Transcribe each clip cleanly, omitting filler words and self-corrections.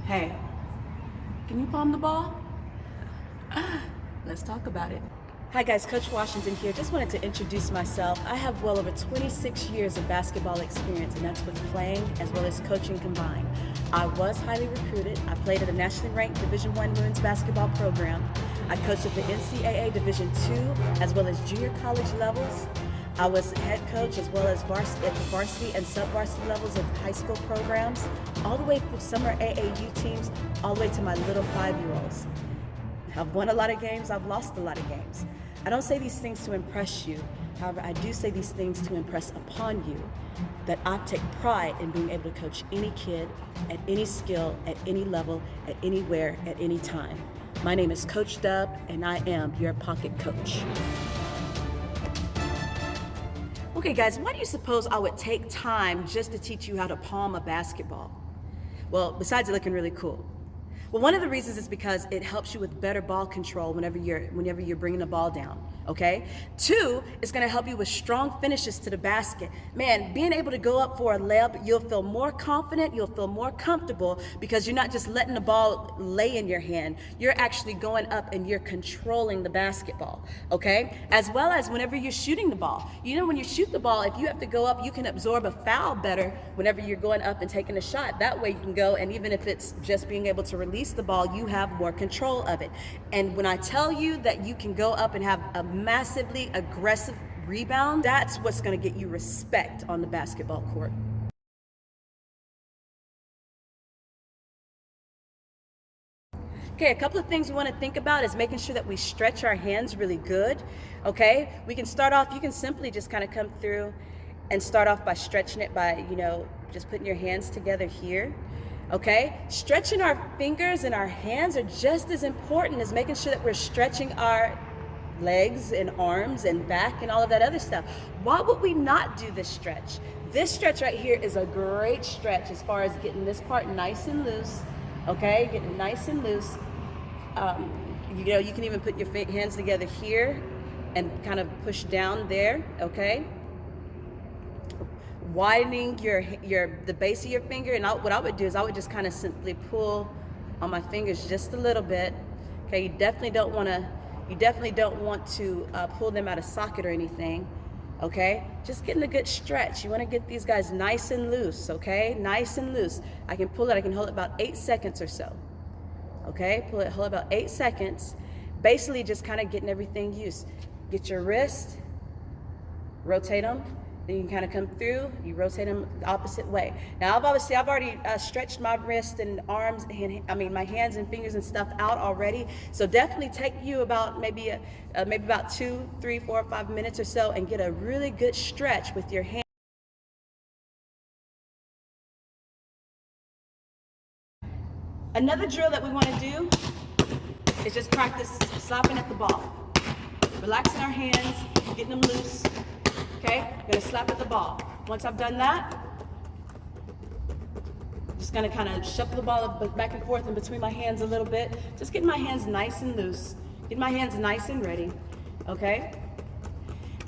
Hey, can you palm the ball? Let's talk about it. Hi guys, Coach Washington here. Just wanted to introduce myself. I have well over 26 years of basketball experience, and that's with playing as well as coaching combined. I was highly recruited. I played at a nationally ranked Division I women's basketball program. I coached at the NCAA Division II as well as junior college levels. I was head coach as well as varsity and sub-varsity levels of high school programs, all the way from summer AAU teams, all the way to my little 5-year-olds. I've won a lot of games, I've lost a lot of games. I don't say these things to impress you. However, I do say these things to impress upon you that I take pride in being able to coach any kid at any skill, at any level, at anywhere, at any time. My name is Coach Dubb, and I am your pocket coach. Okay guys, why do you suppose I would take time just to teach you how to palm a basketball? Well, besides it looking really cool. Well, one of the reasons is because it helps you with better ball control whenever you're bringing the ball down, okay? 2, it's gonna help you with strong finishes to the basket. Man, being able to go up for a layup, you'll feel more confident, you'll feel more comfortable because you're not just letting the ball lay in your hand, you're actually going up and you're controlling the basketball, okay? As well as whenever you're shooting the ball. You know, when you shoot the ball, if you have to go up, you can absorb a foul better whenever you're going up and taking a shot. That way you can go, and even if it's just being able to release the ball, you have more control of it. And when I tell you that you can go up and have a massively aggressive rebound, that's what's going to get you respect on the basketball court. Okay, a couple of things we want to think about is making sure that we stretch our hands really good. Okay, we can start off, you can simply just kind of come through and start off by stretching it by, just putting your hands together here. Okay, stretching our fingers and our hands are just as important as making sure that we're stretching our legs and arms and back and all of that other stuff. Why would we not do this stretch? This stretch right here is a great stretch as far as getting this part nice and loose. Okay, getting it nice and loose. You can even put your hands together here and kind of push down there. Okay, widening the base of your finger, and what I would do is I would just kind of simply pull on my fingers just a little bit. Okay, you definitely don't want to pull them out of socket or anything. Okay, just getting a good stretch. You want to get these guys nice and loose. Okay, nice and loose. I can hold it about 8 seconds or so. Okay, hold about 8 seconds. Basically just kind of getting everything used. Get your wrist, rotate them. Then you can kind of come through, you rotate them the opposite way. Now, I've already stretched my wrist and arms, my hands and fingers and stuff out already. So definitely take you about maybe about 2, 3, 4, 5 minutes or so and get a really good stretch with your hands. Another drill that we want to do is just practice slapping at the ball. Relaxing our hands, getting them loose. Okay, I'm gonna slap at the ball. Once I've done that, I'm just gonna kind of shuffle the ball back and forth in between my hands a little bit. Just getting my hands nice and loose. Getting my hands nice and ready. Okay?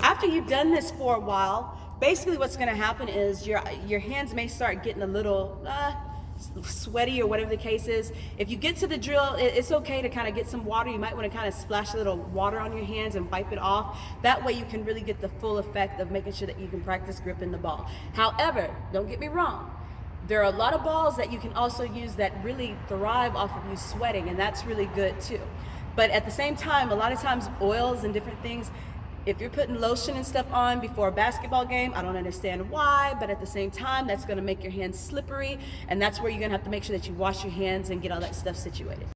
After you've done this for a while, basically what's gonna happen is your hands may start getting a little sweaty or whatever the case is. If you get to the drill, it's okay to kind of get some water. You might want to kind of splash a little water on your hands and wipe it off. That way you can really get the full effect of making sure that you can practice gripping the ball. However, don't get me wrong, there are a lot of balls that you can also use that really thrive off of you sweating, and that's really good too. But at the same time, a lot of times oils and different things, if you're putting lotion and stuff on before a basketball game, I don't understand why, but at the same time, that's gonna make your hands slippery, and that's where you're gonna have to make sure that you wash your hands and get all that stuff situated.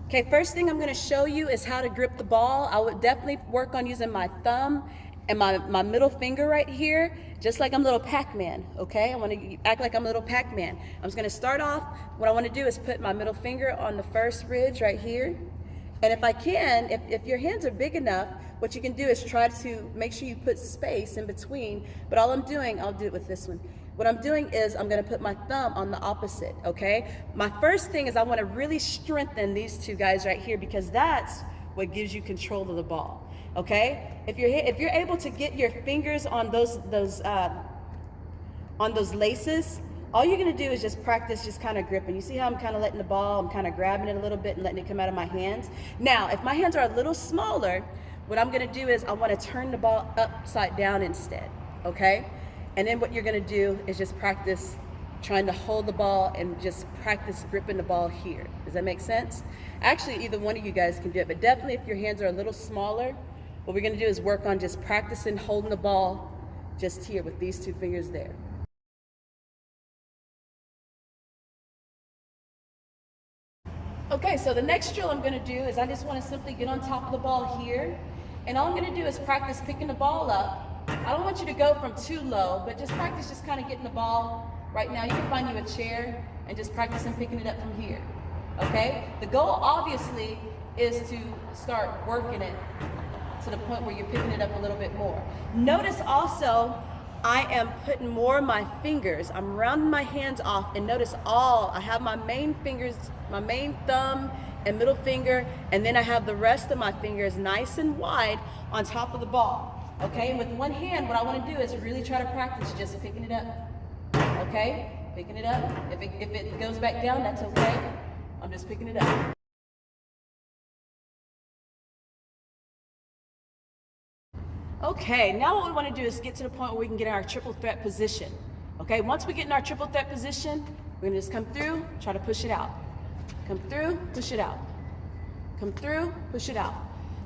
Okay, first thing I'm gonna show you is how to grip the ball. I would definitely work on using my thumb and my middle finger right here, just like I'm little Pac-Man, okay? I wanna act like I'm little Pac-Man. I'm just gonna start off, what I wanna do is put my middle finger on the first ridge right here. And if I can, if your hands are big enough, what you can do is try to make sure you put space in between, but all I'm doing, I'll do it with this one. What I'm doing is I'm gonna put my thumb on the opposite, okay? My first thing is I wanna really strengthen these two guys right here because that's what gives you control of the ball, okay? If you're able to get your fingers on those on those laces, all you're gonna do is just practice just kind of gripping. You see how I'm kind of letting the ball, I'm kind of grabbing it a little bit and letting it come out of my hands. Now, if my hands are a little smaller, what I'm gonna do is I wanna turn the ball upside down instead, okay? And then what you're gonna do is just practice trying to hold the ball and just practice gripping the ball here. Does that make sense? Actually, either one of you guys can do it, but definitely if your hands are a little smaller, what we're gonna do is work on just practicing holding the ball just here with these two fingers there. Okay, so the next drill I'm gonna do is I just wanna simply get on top of the ball here, and all I'm gonna do is practice picking the ball up. I don't want you to go from too low, but just practice just kind of getting the ball. Right now, you can find you a chair and just practicing picking it up from here, okay? The goal, obviously, is to start working it to the point where you're picking it up a little bit more. Notice also, I am putting more of my fingers, I'm rounding my hands off, and notice I have my main fingers, my main thumb and middle finger, and then I have the rest of my fingers nice and wide on top of the ball, okay? And with one hand, what I wanna do is really try to practice just picking it up, okay? Picking it up. If it goes back down, that's okay. I'm just picking it up. Okay, now what we want to do is get to the point where we can get in our triple threat position. Okay, once we get in our triple threat position, we're gonna just come through, try to push it out. Come through, push it out. Come through, push it out.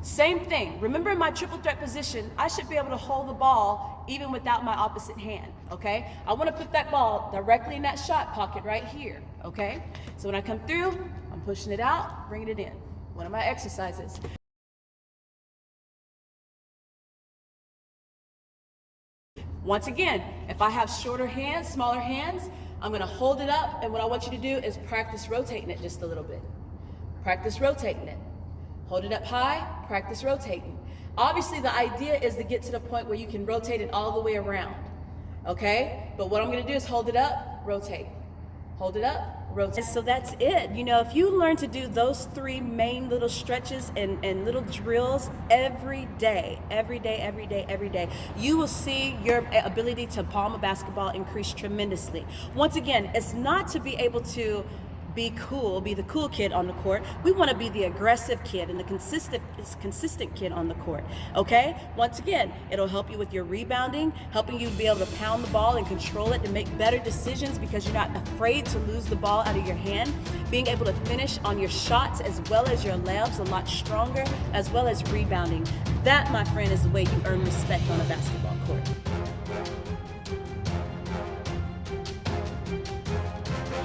Same thing. Remember, in my triple threat position, I should be able to hold the ball even without my opposite hand, okay? I want to put that ball directly in that shot pocket right here, okay? So when I come through, I'm pushing it out, bringing it in. One of my exercises. Once again, if I have shorter hands, smaller hands, I'm gonna hold it up, and what I want you to do is practice rotating it just a little bit. Practice rotating it. Hold it up high, practice rotating. Obviously, the idea is to get to the point where you can rotate it all the way around, okay? But what I'm gonna do is hold it up, rotate. Hold it up, rotate. So that's it. You know, if you learn to do those three main little stretches and little drills every day, you will see your ability to palm a basketball increase tremendously. Once again, it's not to be able to be cool, be the cool kid on the court. We want to be the aggressive kid and the consistent kid on the court, okay? Once again, it'll help you with your rebounding, helping you be able to pound the ball and control it to make better decisions because you're not afraid to lose the ball out of your hand, being able to finish on your shots as well as your layups a lot stronger, as well as rebounding. That, my friend, is the way you earn respect on a basketball court.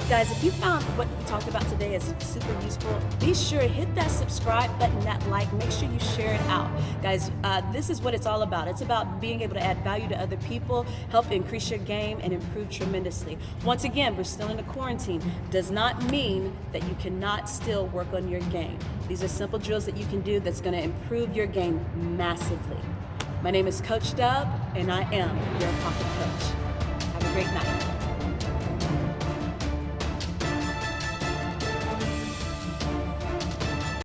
Guys, if you found what we talked about today is super useful, be sure to hit that subscribe button, that like, make sure you share it out. Guys, this is what it's all about. It's about being able to add value to other people, help increase your game, and improve tremendously. Once again, we're still in a quarantine. Does not mean that you cannot still work on your game. These are simple drills that you can do that's gonna improve your game massively. My name is Coach Dubb, and I am your pocket coach. Have a great night.